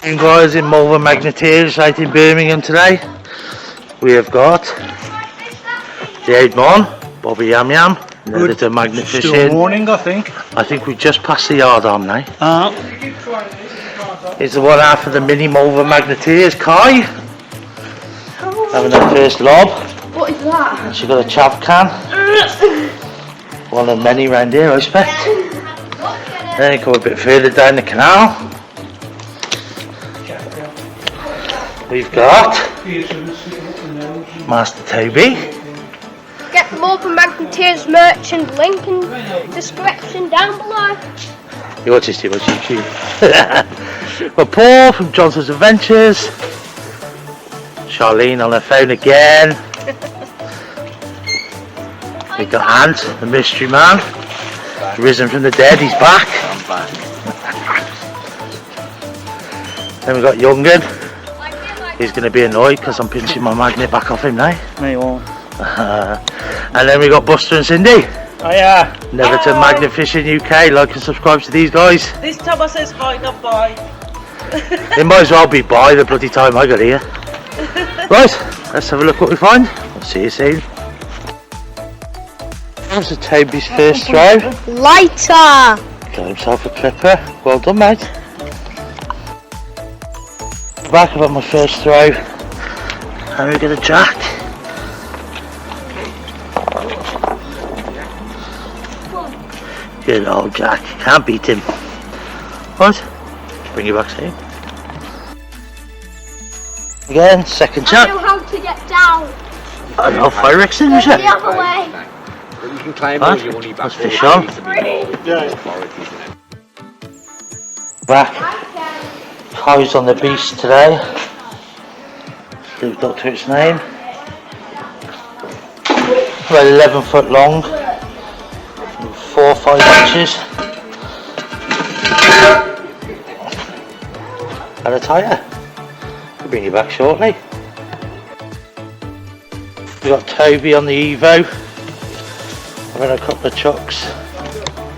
And guys, in Malvern Magneteers out in Birmingham today, we have got the old man, Bobby Yam Yam, headed to magnet fishing. Still morning, I think. I think we just passed the yard arm now. Here's the one half of the mini Malvern Magneteers, Kai, having her first lob. What is that? She got a chav can, one of many round here I expect. Then you come a bit further down the canal. We've got Master Toby. Get the Malvern Magneteers merch and link in description down below. You watch this too much YouTube. Got Paul from Johnson's Adventures. Charlene on her phone again. We've got Ant, the mystery man. Risen from the dead, he's back. I'm back. Then we've got Young'un. He's going to be annoyed because I'm pinching my magnet back off him now. No, you won't. And then we got Buster and Cindy. Oh yeah. Neverton Magnet Fishing UK. Like and subscribe to these guys. This time I says hi, not bye. It might as well be by the bloody time I got here. Right, let's have a look what we find. I'll see you soon. That was Toby's first throw. Lighter! Got himself a clipper. Well done, mate. Back about my first throw. And we get a jack. Good old Jack. Can't beat him. Right, bring you back soon. Again, second I jack. know how to get down. I know fire extinguisher. The other way. You can climb Right, over, you only back let's fish on. Back. Kai's on the beast today. Lived up to its name. About 11 foot long. 4 or 5 inches. And a tyre. We'll bring you back shortly. We've got Toby on the Evo. Having a couple of chucks.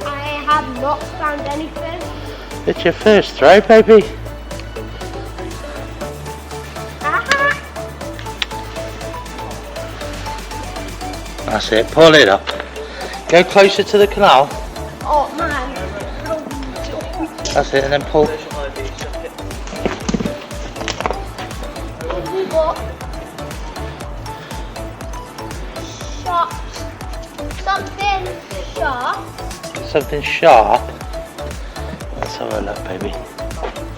I have not found anything. It's your first throw, baby. That's it, pull it up. Go closer to the canal. Oh man. That's it, and then pull. We got sharp. Something sharp. Something sharp. Let's have a look, baby.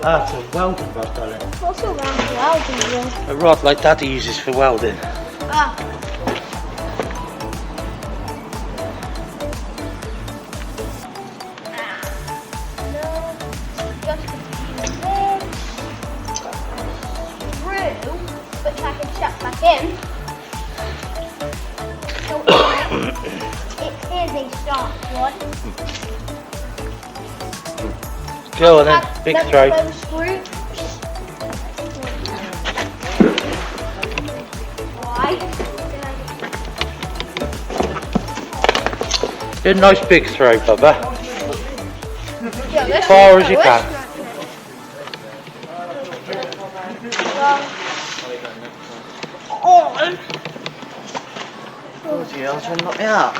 That's a welding rod, darling. What's around the welding? A rod like Daddy uses for welding. Ah. Which I can shut back in. So it is a sharp one. Go on then, big throw. Why? Do a nice big throw, Bubba. Yeah, As far as you can. Oh dear, I'll try and knock me out.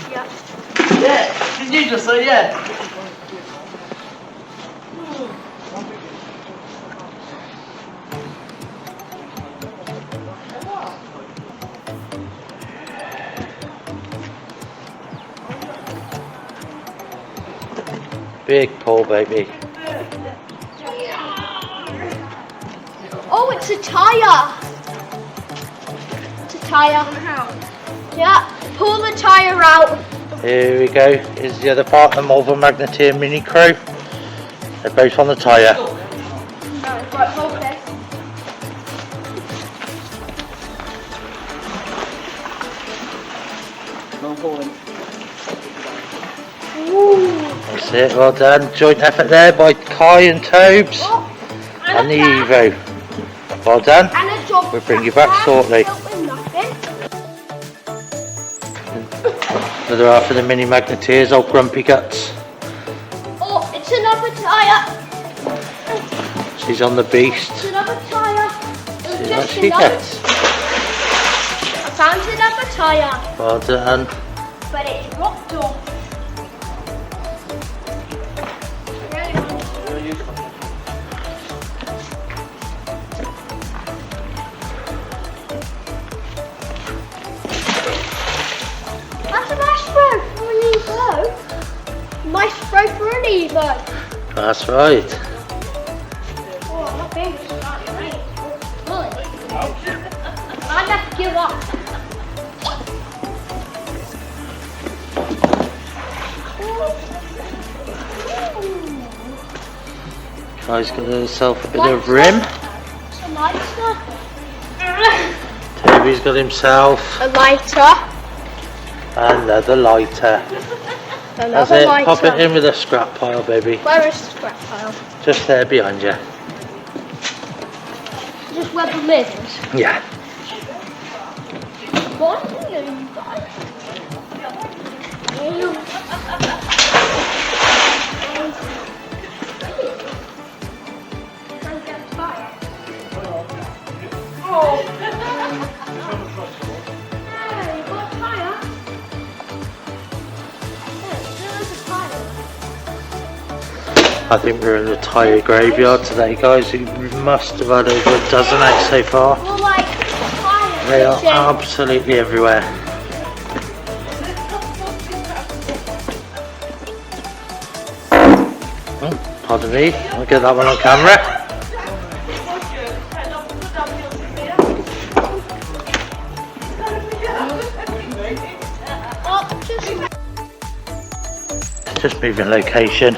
Yeah. Yeah, did you just say yeah? Big pull, baby. Oh, it's a tyre. It's a tyre. Yeah, pull the tyre out. Here we go. Here's the other part, the Malvern Magneteer mini crew. They're both on the tyre. No, right, hold this. No falling. That's it, well done. Joint effort there by Kai and Tobes and the Evo. Well done. And a job. We'll bring you back shortly. Another half of the mini Magneteers, old grumpy guts. Oh, it's another tyre. She's on the beast. Another tyre. See what she gets. I found another tyre, Well done. but it's rocked off. That's a maestro for an Evo. Maestro for an Evo. That's right. Oh, my fingers are starting to I'd have to give up. Guy's got herself a bit of rim. It's a lighter. Toby's got himself A lighter. another lighter. That's Another it. lighter. Pop it in with a scrap pile, baby. Where is the scrap pile? Just there behind you. Just where the lid is. Yeah. What? I think we're in the tyre graveyard today, guys. We must have had over a dozen out so far. They are absolutely everywhere. Oh, pardon me, I'll get that one on camera. Just moving location.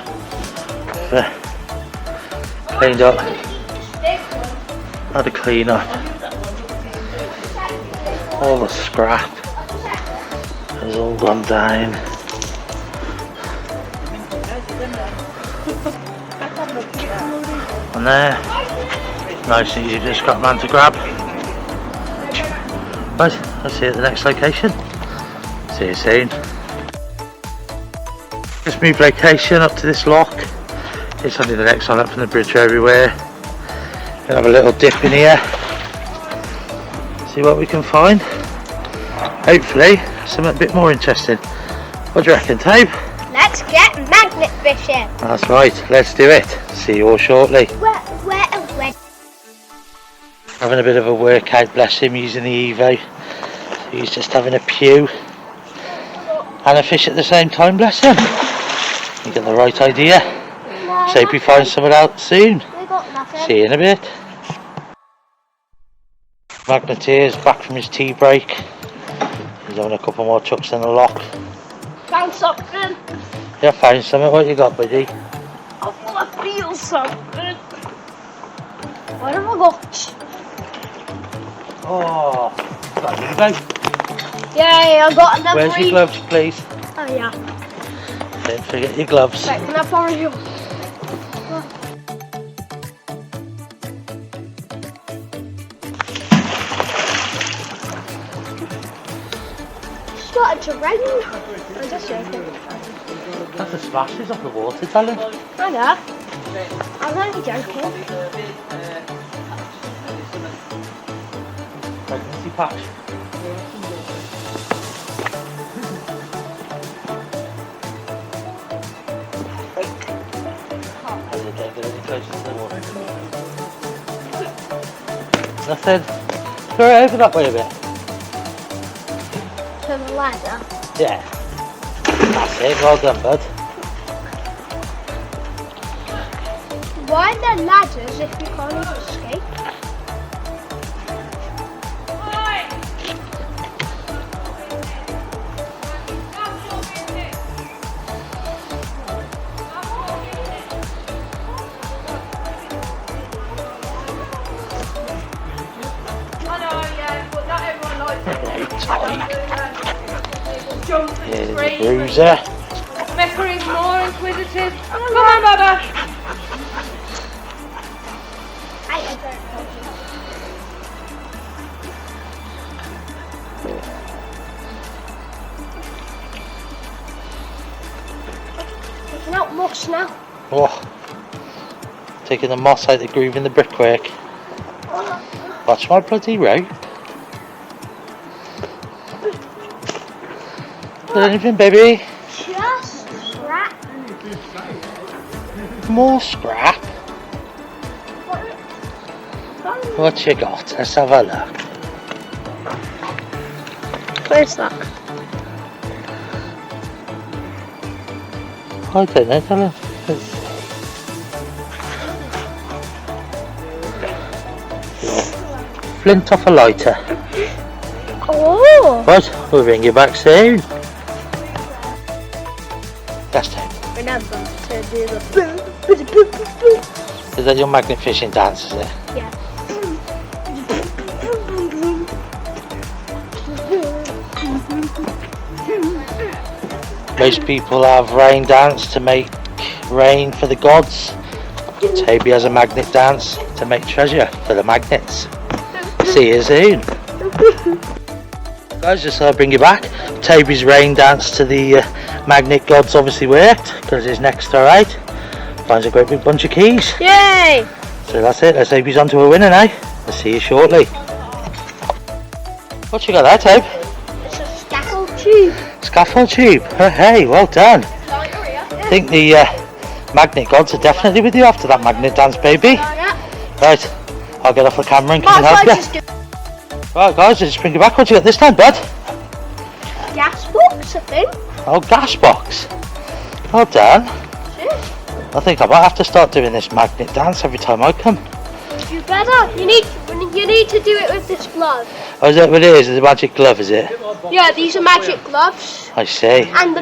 Cleaned up. Had a clean up. All the scrap has all gone down. And there, nice and easy for the scrap man to grab. Right, I'll see you at the next location. See you soon. Just moved location up to this lock. It's only the next one up from the bridge everywhere. Gonna have a little dip in here. See what we can find. Hopefully something a bit more interesting. What do you reckon, Tobe? Let's get magnet fishing. That's right, let's do it. See you all shortly. Where? Having a bit of a workout, bless him, using the Evo. He's just having a pew and a fish at the same time, bless him. You get the right idea. So hope he finds something out soon. We got nothing. See you in a bit. Magneteer's back from his tea break. He's having a couple more chucks in the lock. Found something. Yeah, found something. What you got, buddy? I feel something. What have I got? Oh, got a Evo. Yay, I got another. Where's your gloves, please? Oh yeah. Don't forget your gloves. Right, can I borrow you? Started to rain. I'm just joking. That's the splashes off the water, darling. I know. I'm only joking. Pregnancy patch. Nothing. Throw it over that way a bit. To the ladder. Yeah. That's it. Well done, bud. Why are there ladders if you can't even escape? Here's the bruiser. Becca is more inquisitive. Come on, Baba. I don't know. There's not much now. Oh, taking the moss out the groove in the brickwork. Watch my bloody rope. Got anything, baby? Just scrap. More scrap? What you got? Let's have a look. Where's that? I don't know, tell her. Flint off a lighter. Oh! Right, we'll bring you back soon. That's time. Remember to do the boom, boom, boom, boom. Is that your magnet fishing dance, is it? Yeah. Most people have rain dance to make rain for the gods. Toby has a magnet dance to make treasure for the magnets. See you soon. Guys, just thought I'd bring you back. Toby's rain dance to the magnet gods obviously worked because his neck's alright. Finds a great big bunch of keys. Yay! So that's it. Let's hope he's on to a winner now. We'll see you shortly. What you got there, Tobe? It's a scaffold tube. Scaffold tube. Oh, hey, well done. I think the magnet gods are definitely with you after that magnet dance, baby. Right, I'll get off the camera and come and help you. Right, guys, let's bring you back. What you got this time, bud? Gas box, I think. Oh, gas box. Well done. I think I might have to start doing this magnet dance every time I come. You better. You need to do it with this glove. Oh, is that what it is? It's a magic glove, is it? Yeah, these are magic gloves. I see. And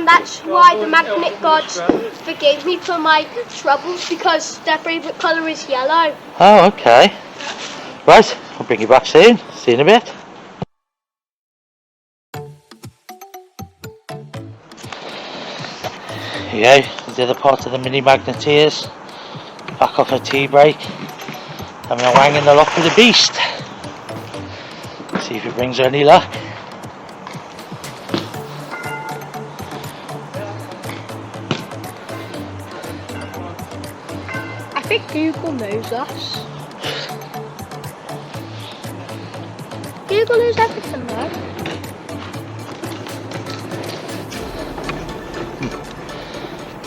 that's why the magnet gods forgave me for my troubles, because their favourite colour is yellow. Oh, okay. Right, I'll bring you back soon. See you in a bit. Here you go, the other part of the mini magneteers. Back off a tea break. I'm going to wang in the lock with the beast. See if it brings her any luck. I think Google knows us. Google knows everything though.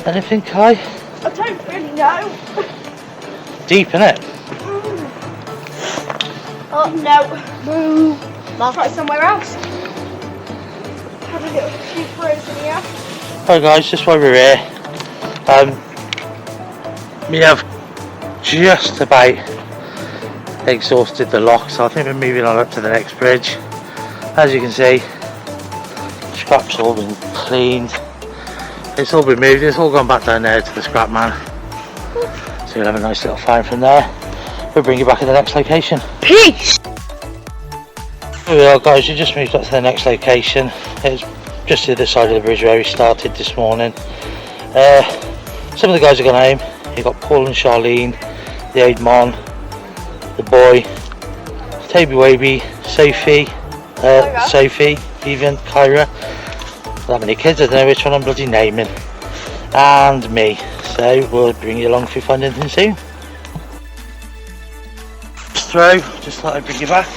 Anything, Kai? I don't really know. Deep, innit? Oh no. Boo. I'll try somewhere else. Have a little few throws in here. Alright guys, just while we're here, we have just about exhausted the lock, so I think we're moving on up to the next bridge. As you can see, scrap's all been cleaned, it's all been moved, it's all gone back down there to the scrap man. So you'll have a nice little find from there. We'll bring you back at the next location. Peace! Here we are guys, we just moved up to the next location. It's just the other side of the bridge where we started this morning. Some of the guys have gone home. You've got Paul and Charlene, the old mon, the boy, Toby Waby, Sophie, Sophie, even Kyra. That many kids, I don't know which one I'm bloody naming. And me. So we'll bring you along if we find anything soon. Throw, just thought I'd bring you back.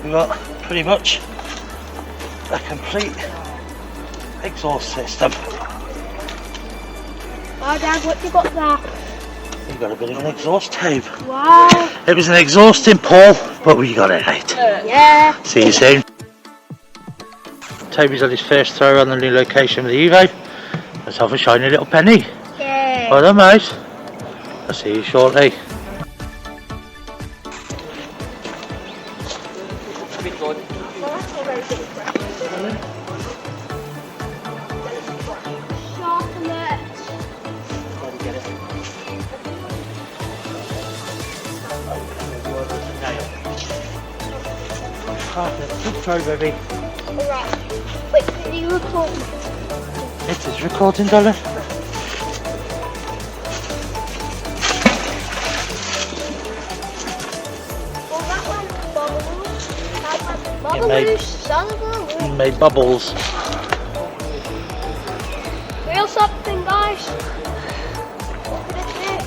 We've got pretty much a complete exhaust system. Oh Dad, what you got there? We've got a bit of an exhaust tube. Wow. It was an exhausting pull, but we got it out. Yeah. See you soon. Toby's on his first throw on the new location with the Evo. Let's have a shiny little penny. Yeah. Well done, mate. I'll see you shortly. Good throw, baby. Alright. Wait, can you record? It is recording, darling. Well, that one bubbles. That one You made- bubbles. Son of a You made bubbles. Real something, guys. Look at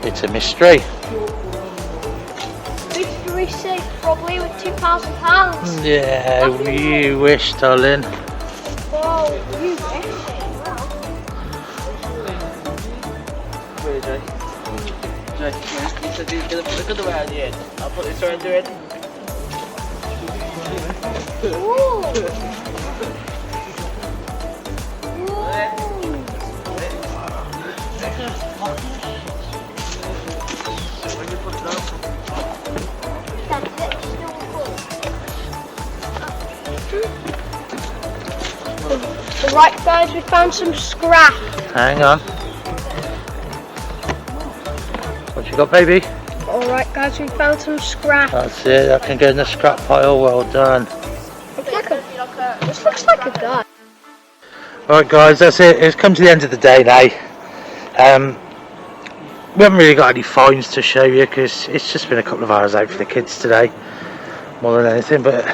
It's a mystery. Mystery safe probably with £2,000. Yeah, you wish, darling. Whoa, you wish. Where, Jay? Jay, you said you look at the way on the end. I'll put this around your head. Right guys, we found some scrap. Hang on. What you got, baby? Alright guys, we found some scrap. That's it, that can go in the scrap pile. Well done. This looks like a guy. Alright guys, that's it. It's come to the end of the day now. We haven't really got any finds to show you because it's just been a couple of hours out for the kids today, more than anything. But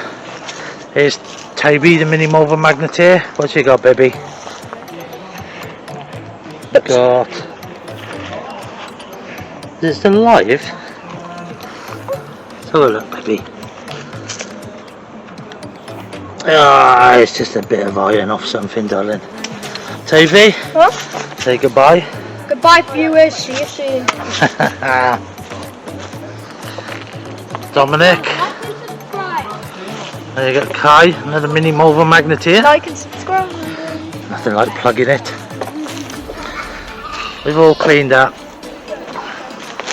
here's Toby, the mini mobile magneteer. What you got, baby? Got. Is it still alive? Let's have a look, baby. Ah, it's just a bit of iron off something, darling. Toby, Huh? say goodbye. Goodbye viewers, see you soon. Dominic, there you got Kai, another mini mobile magneteer. Like and subscribe. Nothing like plugging it. We've all cleaned up.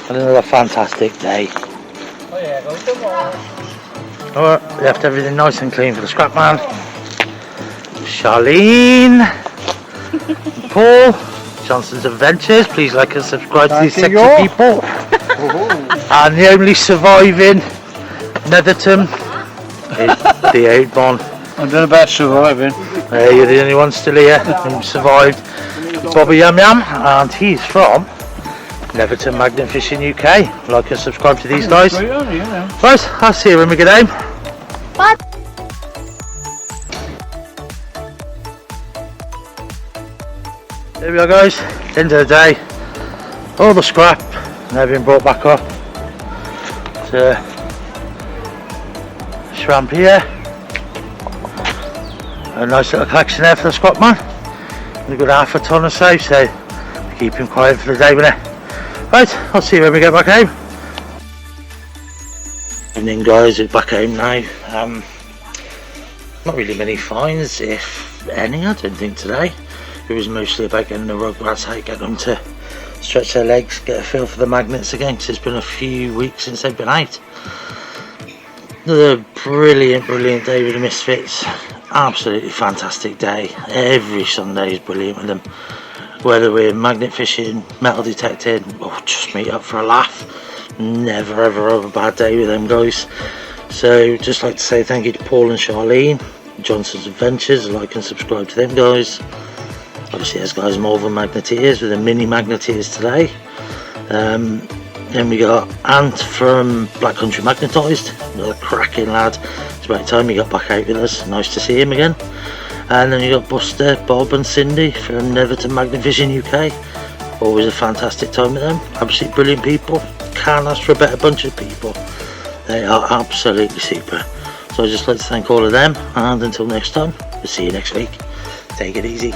And another fantastic day. Oh yeah, go tomorrow. Alright, left everything nice and clean for the scrap man. Charlene, Paul, Johnson's Adventures. Please like and subscribe to these sexy people. And the only surviving Netherton is the old one. I don't know about surviving. You're the only one still here who survived. Bobby Yum Yum, and he's from Netherton Magnet Fishing UK. Like and subscribe to these guys. Right on, yeah. Right, I'll see you when we get home. Bye. There we are guys, end of the day. All the scrap now been brought back up to Shramp here. A nice little collection there for the scrap man. We've got half a ton or so, so keep him quiet for the day, won't it? Right, I'll see you when we get back home. Evening guys, we're back home now. Not really many finds, if any, I don't think today. It was mostly about getting the rugrats out, get them to stretch their legs, get a feel for the magnets again, because it's been a few weeks since they've been out. Another brilliant day with the Misfits. Absolutely fantastic day. Every Sunday is brilliant with them. Whether we're magnet fishing, metal detecting, or just meet up for a laugh. Never ever have a bad day with them guys. So just like to say thank you to Paul and Charlene, Johnson's Adventures. Like and subscribe to them guys. Obviously there's guys more than magneteers with the mini magneteers today. Then we got Ant from Black Country Magnetised, another cracking lad. It's about time he got back out with us, nice to see him again. And then you got Buster, Bob and Cindy from Netherton Magnet Fishing UK. Always a fantastic time with them, absolutely brilliant people. Can't ask for a better bunch of people. They are absolutely super. So I'd just like to thank all of them, and until next time, we'll see you next week. Take it easy.